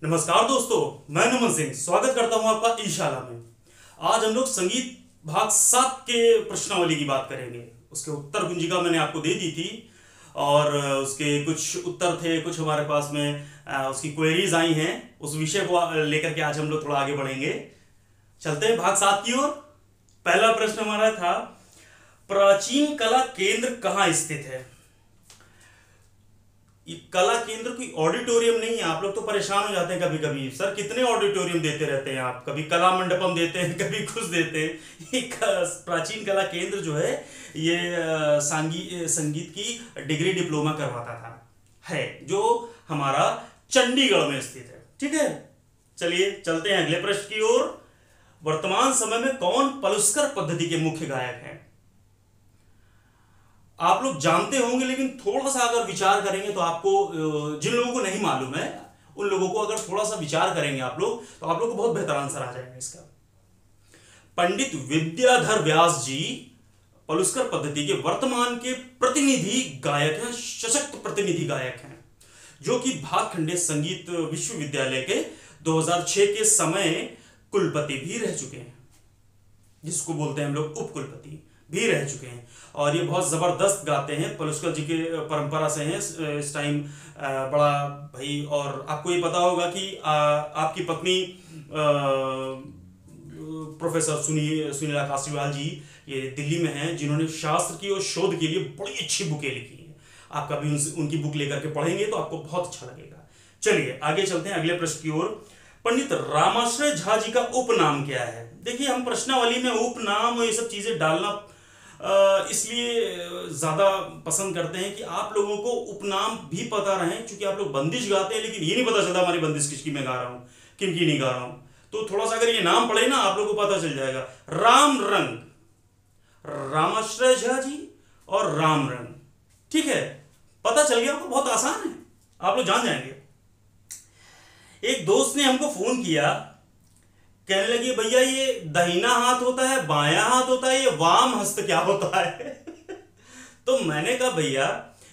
नमस्कार दोस्तों, मैं नमन सिंह स्वागत करता हूं आपका ई शाला में। आज हम लोग संगीत भाग 7 के प्रश्नावली की बात करेंगे। उसके उत्तर कुंजिका मैंने आपको दे दी थी और उसके कुछ उत्तर थे, कुछ हमारे पास में उसकी क्वेरीज आई हैं। उस विषय को लेकर के आज हम लोग थोड़ा आगे बढ़ेंगे। चलते हैं भाग 7 की ओर। पहला प्रश्न हमारा था, प्राचीन कला केंद्र कहाँ स्थित है? कला केंद्र कोई ऑडिटोरियम नहीं है। आप लोग तो परेशान हो जाते हैं कभी कभी, सर कितने ऑडिटोरियम देते रहते हैं आप, कभी कला मंडपम देते हैं, कभी कुछ देते हैं। प्राचीन कला केंद्र जो है ये संगीत की डिग्री डिप्लोमा करवाता था, है जो हमारा चंडीगढ़ में स्थित है। ठीक है, चलिए चलते हैं अगले प्रश्न की ओर। वर्तमान समय में कौन पलुस्कर पद्धति के मुख्य गायक हैं? आप लोग जानते होंगे, लेकिन थोड़ा सा अगर विचार करेंगे तो आपको, जिन लोगों को नहीं मालूम है उन लोगों को अगर थोड़ा सा विचार करेंगे आप लोग, तो आप लोग को बहुत बेहतर आंसर आ जाएगा इसका। पंडित विद्याधर व्यास जी पलुस्कर पद्धति के वर्तमान के प्रतिनिधि गायक हैं, सशक्त प्रतिनिधि गायक हैं, जो कि भातखंडे संगीत विश्वविद्यालय के 2006 के समय कुलपति भी रह चुके हैं, जिसको बोलते हैं हम लोग उप कुलपति भी रह चुके हैं। और ये बहुत ज़बरदस्त गाते हैं, पलुस्कर जी के परंपरा से हैं इस टाइम बड़ा भाई। और आपको ये पता होगा कि आपकी पत्नी प्रोफेसर सुनीला कासीवाल जी ये दिल्ली में हैं, जिन्होंने शास्त्र की और शोध के लिए बड़ी अच्छी बुकें लिखी हैं। आप कभी उनकी बुक लेकर के पढ़ेंगे तो आपको बहुत अच्छा लगेगा। चलिए आगे चलते हैं अगले प्रश्न की ओर। पंडित रामाश्रय झा जी का उपनाम क्या है? देखिए, हम प्रश्नावली में उपनाम और ये सब चीज़ें डालना इसलिए ज़्यादा पसंद करते हैं कि आप लोगों को उपनाम भी पता रहे, क्योंकि आप लोग बंदिश गाते हैं लेकिन ये नहीं पता चलता हमारी बंदिश किसकी मैं गा रहा हूँ, किनकी नहीं गा रहा हूँ। तो थोड़ा सा अगर ये नाम पढ़े ना, आप लोगों को पता चल जाएगा। राम रंग, रामाश्रय झा जी और राम रंग, ठीक है, पता चल गया आपको, बहुत आसान है, आप लोग जान जाएंगे। एक दोस्त ने हमको फोन किया, कहने लगी भैया ये दाहिना हाथ होता है, बायां हाथ होता है, ये वाम हस्त क्या होता है? तो मैंने कहा भैया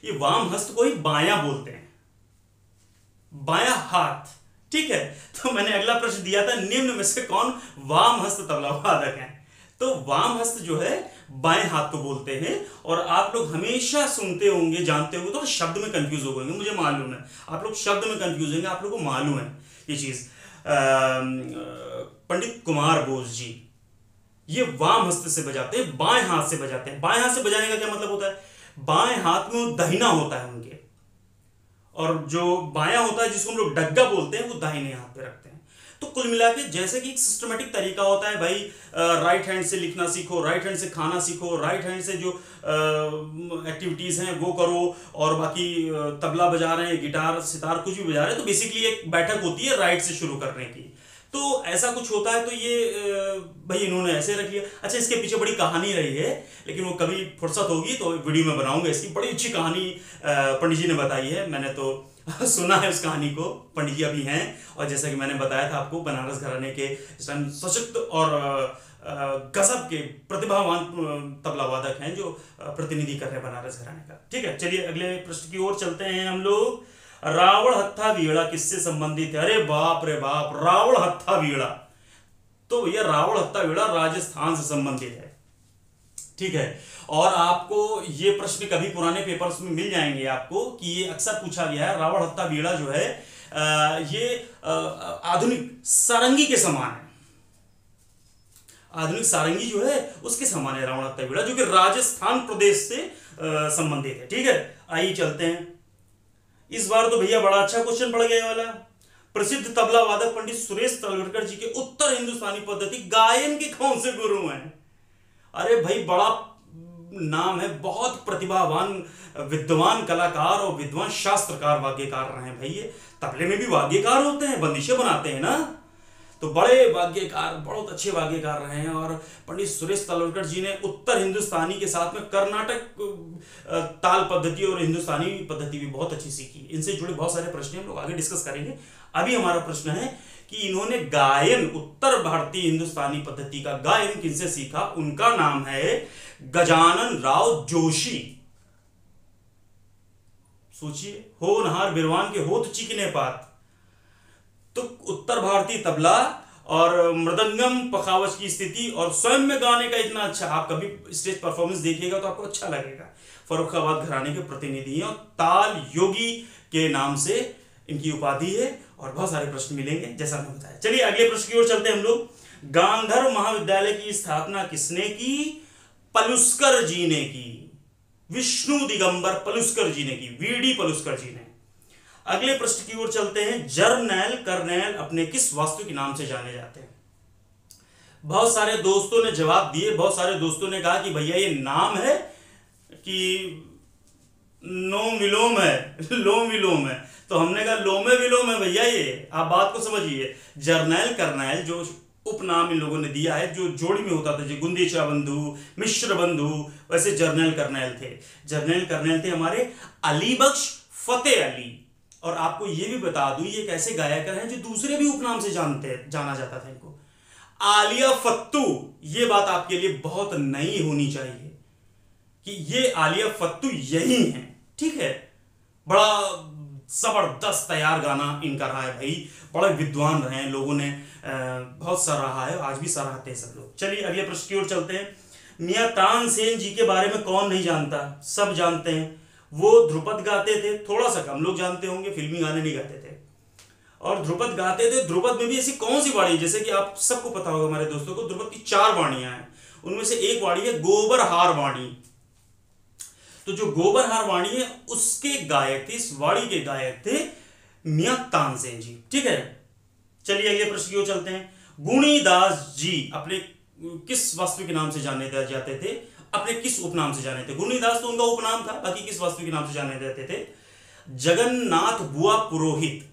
ये वाम हस्त को ही बायां बोलते हैं, बायां हाथ, ठीक है। तो मैंने अगला प्रश्न दिया था, निम्न में से कौन वाम हस्त तबला वादक है? तो वाम हस्त जो है बाएं हाथ को बोलते हैं। और आप लोग हमेशा सुनते होंगे, जानते होंगे, तो शब्द में कंफ्यूज हो गए, मुझे मालूम है आप लोग शब्द में कंफ्यूज होंगे, आप लोग को मालूम है ये चीज। पंडित कुमार बोस जी ये वाम हस्त से बजाते हैं, बाएं हाथ से बजाते हैं। बाएं हाथ से बजाने का क्या मतलब होता है? बाएं हाथ में वो दहिना होता है उनके, और जो बायां होता है जिसको हम लोग डग्गा बोलते हैं, वो दाहिने हाथ पे रखते हैं। तो कुल मिला के जैसे कि एक सिस्टमेटिक तरीका होता है भाई, राइट हैंड से लिखना सीखो, राइट हैंड से खाना सीखो, राइट हैंड से जो एक्टिविटीज़ हैं वो करो, और बाकी तबला बजा रहे हैं, गिटार सितार कुछ भी बजा रहे हैं, तो बेसिकली एक बैठक होती है राइट से शुरू करने की। तो ऐसा कुछ होता है, तो ये भाई इन्होंने ऐसे रख लिया। अच्छा, इसके पीछे बड़ी कहानी रही है, लेकिन वो कभी फुर्सत होगी तो वीडियो में बनाऊंगा। इसकी बड़ी अच्छी कहानी पंडित जी ने बताई है, मैंने तो सुना है उस कहानी को। पंडित जी अभी हैं, और जैसा कि मैंने बताया था आपको, बनारस घराने के इस टाइम सशक्त और गजब के प्रतिभावान तबला वादक हैं, जो प्रतिनिधि कर रहे हैं बनारस घराने का। ठीक है, चलिए अगले प्रश्न की ओर चलते हैं हम लोग। रावण हत्था वीड़ा किससे संबंधित है? अरे बाप रे बाप, रावण हत्था वीड़ा, तो भैया रावण हत्था वीड़ा राजस्थान से संबंधित है, ठीक है। और आपको ये प्रश्न कभी पुराने पेपर्स में मिल जाएंगे आपको, कि ये अक्सर पूछा गया है। रावण हत्था वीड़ा जो है ये आधुनिक सारंगी के समान है, आधुनिक सारंगी जो है उसके समान है रावण हत्था वीड़ा, जो कि राजस्थान प्रदेश से संबंधित है। ठीक है, आइए चलते हैं। इस बार तो भैया बड़ा अच्छा क्वेश्चन पड़ गया वाला। प्रसिद्ध तबला वादक पंडित सुरेश तलवलकर जी के उत्तर हिंदुस्तानी पद्धति गायन के कौन से गुरु हैं? अरे भाई बड़ा नाम है, बहुत प्रतिभावान विद्वान कलाकार और विद्वान शास्त्रकार वाद्यकार रहे हैं भाई। ये तबले में भी वाद्यकार होते हैं, बंदिशें बनाते हैं ना, तो बड़े वाद्यकार, बहुत अच्छे वाद्यकार रहे हैं। और पंडित सुरेश तलवलकर जी ने उत्तर हिंदुस्तानी के साथ में कर्नाटक ताल पद्धति और हिंदुस्तानी पद्धति भी बहुत अच्छी सीखी। इनसे जुड़े बहुत सारे प्रश्न हम लोग आगे डिस्कस करेंगे। अभी हमारा प्रश्न है कि इन्होंने गायन, उत्तर भारतीय हिंदुस्तानी पद्धति का गायन किनसे सीखा? उनका नाम है गजानन राव जोशी। सोचिए, हो नहार बिरवान के होत चिकने पात, तो उत्तर भारतीय तबला और मृदंगम पखावज की स्थिति और स्वयं में गाने का इतना अच्छा, आप कभी स्टेज परफॉर्मेंस देखिएगा तो आपको अच्छा लगेगा। फर्रुखाबाद घराने के प्रतिनिधि हैं और ताल योगी के नाम से इनकी उपाधि है और बहुत सारे प्रश्न मिलेंगे जैसा मैंने बताया। चलिए अगले प्रश्न की ओर चलते हैं हम लोग। गांधर्व महाविद्यालय की स्थापना किसने की? पलुस्कर जी ने की। विष्णु दिगंबर पलुस्कर जी ने की, वीडी पलुस्कर जी ने। अगले प्रश्न की ओर चलते हैं। जरनैल कर्नैल अपने किस वास्तु के नाम से जाने जाते हैं? बहुत सारे दोस्तों ने जवाब दिए, बहुत सारे दोस्तों ने कहा कि भैया ये नाम है कि नोम विलोम है, लोम विलोम है। तो हमने कहा लोमे विलोम है भैया, ये आप बात को समझिए। जरनैल कर्नैल जो उपनाम इन लोगों ने दिया है, जो जोड़ी में होता था, जो गुंदीचा बंधु, मिश्र बंधु, वैसे जरनैल कर्नैल थे। जरनैल कर्नैल थे हमारे अली बख्श फतेह अली। और आपको ये भी बता दूं, ये एक ऐसे गायकर हैं जो दूसरे भी उपनाम से जाना जाता था इनको, आलिया फत्तू। ये बात आपके लिए बहुत नई होनी चाहिए कि ये आलिया फत्तू यही है, ठीक है। बड़ा जबरदस्त तैयार गाना इनका रहा है भाई, बड़े विद्वान रहे हैं, लोगों ने बहुत सराहा है, आज भी सराहते हैं सब लोग। चलिए अगले प्रश्न की ओर चलते हैं। मियां तानसेन जी के बारे में कौन नहीं जानता? सब जानते हैं। वो ध्रुपद गाते थे, थोड़ा सा कम लोग जानते होंगे, फिल्मी गाने नहीं गाते थे और ध्रुपद गाते थे। ध्रुपद में भी ऐसी कौन सी वाणी, जैसे कि आप सबको पता होगा हमारे दोस्तों को, ध्रुपद की 4 वाणियां हैं, उनमें से एक वाणी है गोबरहार वाणी। तो जो गोबरहार वाणी है उसके गायक थे, इस वाणी के गायक थे मियां तानसेन जी, ठीक है। चलिए अगले प्रश्न की ओर चलते हैं। गुणीदास जी अपने किस वास्तु के नाम से जाने जाते थे? अपने किस उपनाम से जाने थे? गुणीदास तो उनका उपनाम था, बाकी किस वास्तु के नाम से जाने जाते थे? जगन्नाथ बुआ पुरोहित।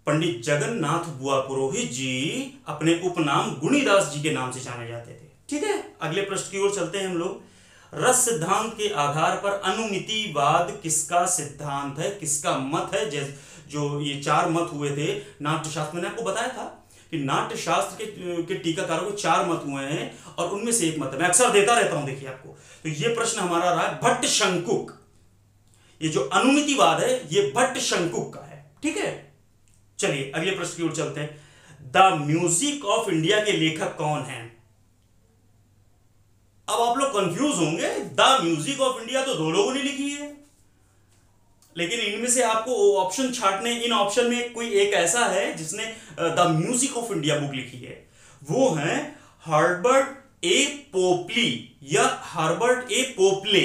पंडित जगन्नाथ बुआ पुरोहित जी अपने उपनाम गुणीदास जी के नाम से जाने जाते थे, ठीक है। अगले प्रश्न की ओर चलते हैं हम लोग। रस सिद्धांत के आधार पर अनुमितिवाद किसका सिद्धांत है, किसका मत है? जो ये 4 मत हुए थे नाट्यशास्त्र, मैंने आपको बताया था कि नाट्यशास्त्र के टीकाकारों के 4 मत हुए हैं और उनमें से एक मत है, मैं अक्सर देता रहता हूं, देखिए आपको। तो ये प्रश्न हमारा रहा है भट्ट शंकुक। ये जो अनुमितिवाद है ये भट्ट शंकुक का है, ठीक है। चलिए अगले प्रश्न की ओर चलते हैं। द म्यूजिक ऑफ इंडिया के लेखक कौन है? अब आप लोग कंफ्यूज होंगे, द म्यूजिक ऑफ इंडिया तो 2 लोगों ने लिखी है, लेकिन इनमें से आपको ऑप्शन छांटने, इन ऑप्शन में कोई एक ऐसा है जिसने the music of India book लिखी है। वो है हर्बर्ट ए पोपली या हर्बर्ट ए पोपले,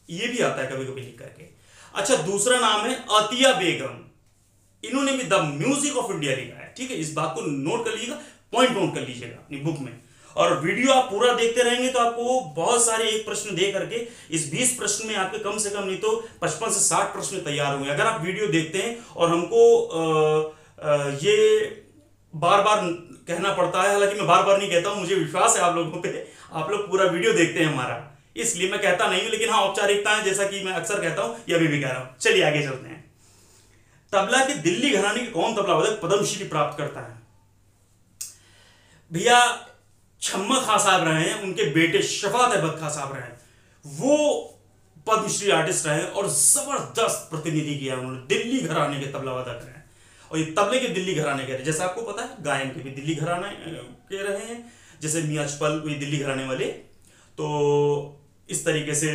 ये भी आता है कभी कभी लिख करके। अच्छा, दूसरा नाम है अतिया बेगम, इन्होंने भी द म्यूजिक ऑफ इंडिया लिखा है, ठीक है। इस बात को नोट कर लीजिएगा, पॉइंट नोट कर लीजिएगा अपनी बुक में। और वीडियो आप पूरा देखते रहेंगे तो आपको बहुत सारे एक प्रश्न दे करके इस 20 प्रश्न में आपके कम से कम नहीं तो 55 से 60 प्रश्न तैयार होंगे अगर आप वीडियो देखते हैं। और हमको ये बार बार कहना पड़ता है, हालांकि मैं बार बार नहीं कहता हूं, मुझे विश्वास है आप लोगों पे, आप लोग पूरा वीडियो देखते हैं हमारा, इसलिए मैं कहता नहीं हूं, लेकिन हाँ औपचारिकता है, जैसा कि मैं अक्सर कहता हूं, ये अभी भी कह रहा हूं। चलिए आगे चलते हैं। तबला के दिल्ली घराने के कौन तबला वादक पद्मश्री प्राप्त करता है? भैया छम्मा खां साहब रहे हैं, उनके बेटे शफात अहमद खां साहब रहे हैं, वो पद्मश्री आर्टिस्ट रहे और जबरदस्त प्रतिनिधि किया उन्होंने, दिल्ली घराने के तबला वादक रहे। और ये तबले के दिल्ली घराने के, जैसे आपको पता है गायन के भी दिल्ली घराने के रहे हैं, जैसे मियां चपल वही दिल्ली घराने वाले, तो इस तरीके से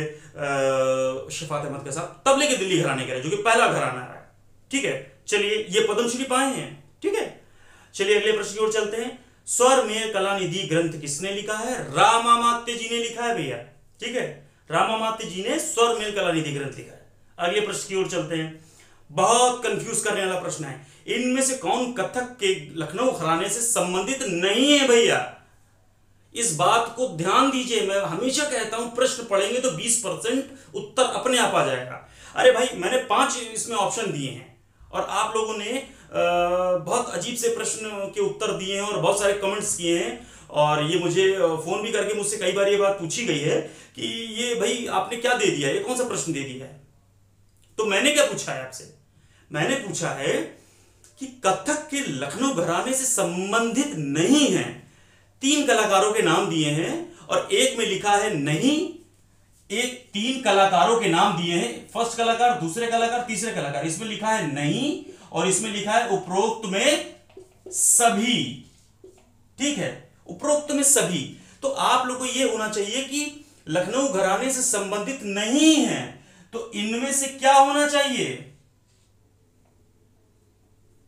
शफात अहमद खां साहब तबले के दिल्ली घराने के रहे, जो कि पहला घराना रहा है, ठीक है। चलिए ये पद्मश्री पाए हैं, ठीक है। चलिए अगले प्रश्न की ओर चलते हैं। स्वर मेल कलानिधि ग्रंथ किसने लिखा है? रामामात्य जी ने लिखा है भैया, ठीक है। रामामात्य जी ने स्वर मेल कलानिधि ग्रंथ लिखा है। अगले प्रश्न की ओर चलते हैं। बहुत कंफ्यूज करने वाला प्रश्न है, इनमें से कौन कथक के लखनऊ घराने से संबंधित नहीं है भैया? इस बात को ध्यान दीजिए, मैं हमेशा कहता हूं प्रश्न पढ़ेंगे तो 20% उत्तर अपने आप आ जाएगा। अरे भाई मैंने 5 इसमें ऑप्शन दिए हैं और आप लोगों ने बहुत अजीब से प्रश्न के उत्तर दिए हैं और बहुत सारे कमेंट्स किए हैं, और ये मुझे फोन भी करके मुझसे कई बार ये बात पूछी गई है कि ये भाई आपने क्या दे दिया, ये कौन सा प्रश्न दे दिया है? तो मैंने क्या पूछा है आपसे? मैंने पूछा है कि कथक के लखनऊ घराने से संबंधित नहीं है। 3 कलाकारों के नाम दिए हैं और एक में लिखा है नहीं, 3 कलाकारों के नाम दिए हैं, फर्स्ट कलाकार, दूसरे कलाकार, तीसरे कलाकार, इसमें लिखा है नहीं और इसमें लिखा है उपरोक्त में सभी, ठीक है, उपरोक्त में सभी। तो आप लोग को यह होना चाहिए कि लखनऊ घराने से संबंधित नहीं है, तो इनमें से क्या होना चाहिए,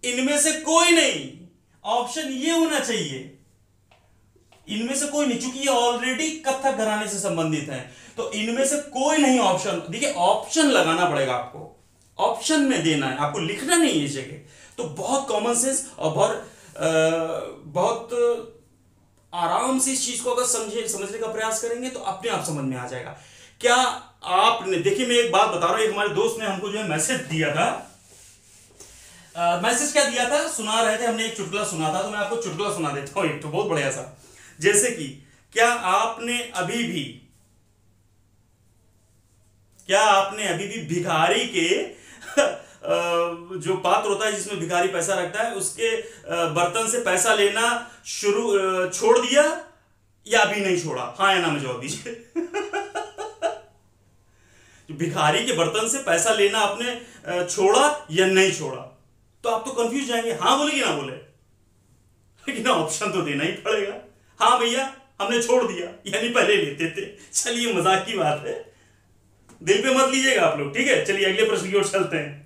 इनमें से कोई नहीं, ऑप्शन ये होना चाहिए, इनमें से कोई नहीं, चूंकि ये ऑलरेडी कथक घराने से संबंधित है, तो इनमें से कोई नहीं ऑप्शन। देखिए ऑप्शन लगाना पड़ेगा आपको, ऑप्शन में देना है आपको, लिखना नहीं है इस जगह। तो बहुत कॉमन सेंस और बहुत आराम से इस चीज को अगर समझने का प्रयास करेंगे तो अपने आप समझ में आ जाएगा। क्या आपने, देखिए मैं एक बात बता रहा हूं, एक हमारे दोस्त ने हमको जो है मैसेज दिया था, मैसेज क्या दिया था, सुना रहे थे, हमने एक चुटकुला सुना था, तो मैं आपको चुटकुला सुना देता हूं एक, तो बहुत बढ़िया सा। जैसे कि क्या आपने अभी भी भिखारी के जो पात्र होता है जिसमें भिखारी पैसा रखता है, उसके बर्तन से पैसा लेना छोड़ दिया या अभी नहीं छोड़ा? हाँ या ना में जवाब दीजिए। भिखारी के बर्तन से पैसा लेना आपने छोड़ा या नहीं छोड़ा? तो आप तो कंफ्यूज जाएंगे, हाँ बोले कि ना बोले, लेकिन ऑप्शन तो देना ही पड़ेगा। हाँ भैया हमने छोड़ दिया, यानी पहले लेते थे। चलिए मजाक की बात है, दिल पे मत लीजिएगा आप लोग, ठीक है। चलिए अगले प्रश्न की ओर चलते हैं।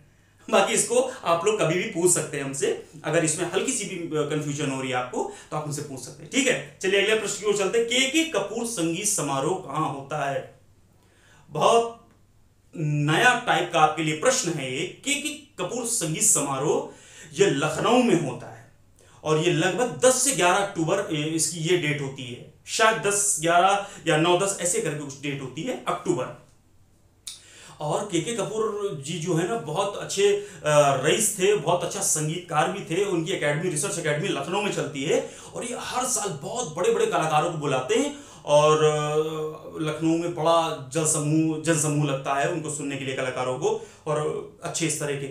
बाकी इसको आप लोग कभी भी पूछ सकते हैं हमसे, अगर इसमें हल्की सी भी कंफ्यूजन हो रही है आपको तो आप हमसे पूछ सकते हैं, ठीक है। चलिए अगले प्रश्न की ओर चलते हैं। के कपूर संगीत समारोह कहां होता है? बहुत नया टाइप का आपके लिए प्रश्न है ये। के कपूर संगीत समारोह ये लखनऊ में होता है और ये लगभग 10 से 11 अक्टूबर इसकी ये डेट होती है, शायद 10, 11 या 9, 10 ऐसे करके कुछ डेट होती है, अक्टूबर। और के कपूर जी जो है ना बहुत अच्छे रईस थे, बहुत अच्छा संगीतकार भी थे। उनकी एकेडमी, रिसर्च एकेडमी लखनऊ में चलती है और ये हर साल बहुत बड़े बड़े कलाकारों को बुलाते हैं और लखनऊ में बड़ा जनसमूह लगता है उनको सुनने के लिए, कलाकारों को, और अच्छे इस तरह के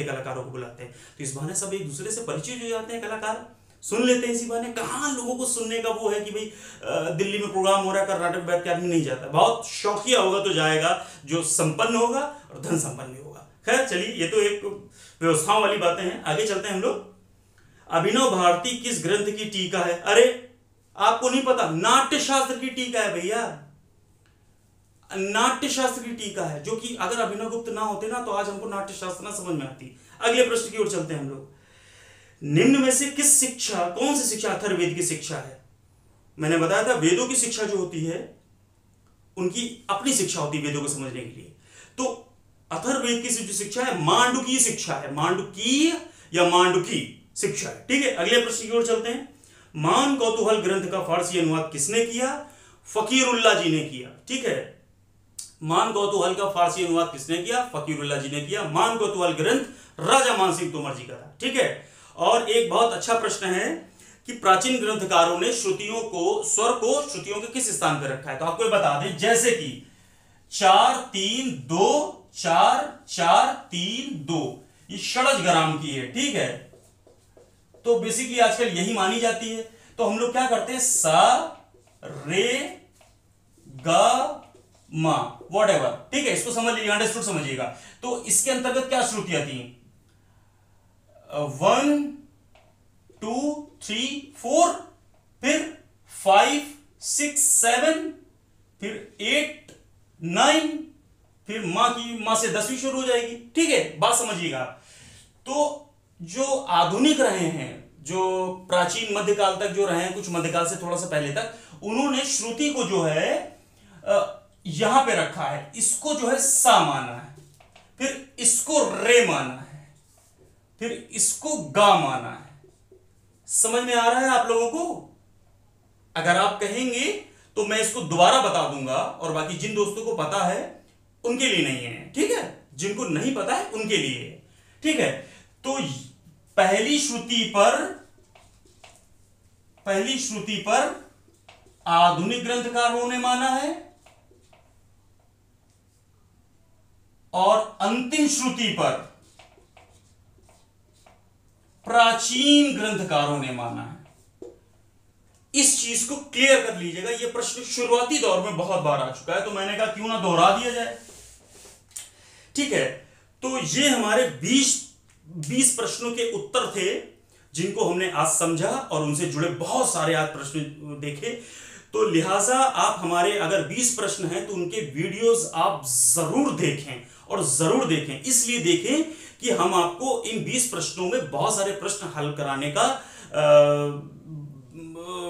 कलाकारों को बुलाते हैं। तो इस बहाने सब एक दूसरे से परिचित हो जाते हैं, कलाकार सुन लेते हैं इसी बहाने। कहाँ लोगों को सुनने का वो है कि भाई दिल्ली में प्रोग्राम हो रहा है, कर्नाटक बैठ के आदमी नहीं जाता, बहुत शौकिया होगा तो जाएगा, जो संपन्न होगा और धन संपन्न भी होगा। खैर चलिए, ये तो एक व्यवस्थाओं वाली बातें हैं, आगे चलते हैं हम लोग। अभिनव भारती किस ग्रंथ की टीका है? अरे आपको नहीं पता, नाट्य शास्त्र की टीका है भैया, नाट्य शास्त्र की टीका है, जो कि अगर अभिनव गुप्त ना होते ना तो आज हमको नाट्य शास्त्र ना समझ में आती। अगले प्रश्न की ओर चलते हैं हम लोग। निम्न में से कौन सी शिक्षा अथर्ववेद की शिक्षा है? मैंने बताया था वेदों की शिक्षा जो होती है उनकी अपनी शिक्षा होती है वेदों को समझने के लिए। तो अथर्ववेद की जो शिक्षा है मांडुकीय शिक्षा है, मांडुकीय या मांडुकी शिक्षा है, ठीक है। अगले प्रश्न की ओर चलते हैं। मान कौतूहल ग्रंथ का फारसी अनुवाद किसने किया? फकीरुल्लाह जी ने किया, ठीक है। मान कौतूहल का फारसी अनुवाद किसने किया? फकीरुल्लाह जी ने किया। मान कौतूहल ग्रंथ राजा मानसिंह तोमर जी का था, ठीक है। और एक बहुत अच्छा प्रश्न है कि प्राचीन ग्रंथकारों ने स्वर को श्रुतियों के किस स्थान पर रखा है? तो आपको बता दें, जैसे कि 4 3 2 4 4 3 2, ये षडज ग्राम की है, ठीक है। तो बेसिकली आजकल यही मानी जाती है। तो हम लोग क्या करते हैं, सा रे ग मा वॉट एवर, ठीक है। इसको समझ लीजिए, अंडरस्टूड समझिएगा। तो इसके अंतर्गत क्या श्रुतियां थी? 1 2 3 4, फिर 5 6 7, फिर 8 9, फिर मां से 10वीं शुरू हो जाएगी, ठीक है। बात समझिएगा। तो जो आधुनिक रहे हैं, जो प्राचीन मध्यकाल तक जो रहे हैं, कुछ मध्यकाल से थोड़ा सा पहले तक, उन्होंने श्रुति को जो है यहां पे रखा है, इसको जो है सा माना है, फिर इसको रे माना है, फिर इसको गा माना है। समझ में आ रहा है आप लोगों को? अगर आप कहेंगे तो मैं इसको दोबारा बता दूंगा, और बाकी जिन दोस्तों को पता है उनके लिए नहीं है, ठीक है। जिनको नहीं पता है उनके लिए, ठीक है। तो पहली श्रुति पर आधुनिक ग्रंथकारों ने माना है और अंतिम श्रुति पर प्राचीन ग्रंथकारों ने माना है। इस चीज को क्लियर कर लीजिएगा। यह प्रश्न शुरुआती दौर में बहुत बार आ चुका है, तो मैंने कहा क्यों ना दोहरा दिया जाए, ठीक है। तो ये हमारे 20 20 प्रश्नों के उत्तर थे जिनको हमने आज समझा और उनसे जुड़े बहुत सारे आज प्रश्न देखे। तो लिहाजा आप हमारे अगर 20 प्रश्न हैं तो उनके वीडियोस आप जरूर देखें और जरूर देखें। इसलिए देखें कि हम आपको इन 20 प्रश्नों में बहुत सारे प्रश्न हल कराने का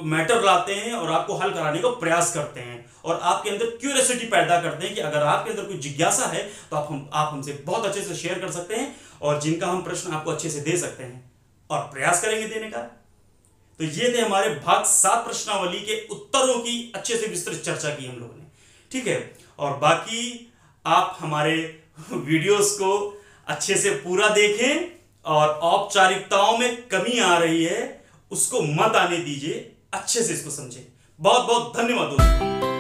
मैटर लाते हैं और आपको हल कराने का प्रयास करते हैं और आपके अंदर क्यूरियोसिटी पैदा करते हैं कि अगर आपके अंदर कोई जिज्ञासा है तो आप हमसे बहुत अच्छे से शेयर कर सकते हैं और जिनका हम प्रश्न आपको अच्छे से दे सकते हैं और प्रयास करेंगे देने का। तो ये थे हमारे भाग 7 प्रश्नावली के उत्तरों की अच्छे से विस्तृत चर्चा की हम लोगों ने, ठीक है। और बाकी आप हमारे वीडियोस को अच्छे से पूरा देखें और औपचारिकताओं में कमी आ रही है उसको मत आने दीजिए, अच्छे से इसको समझें। बहुत बहुत धन्यवाद दोस्तों।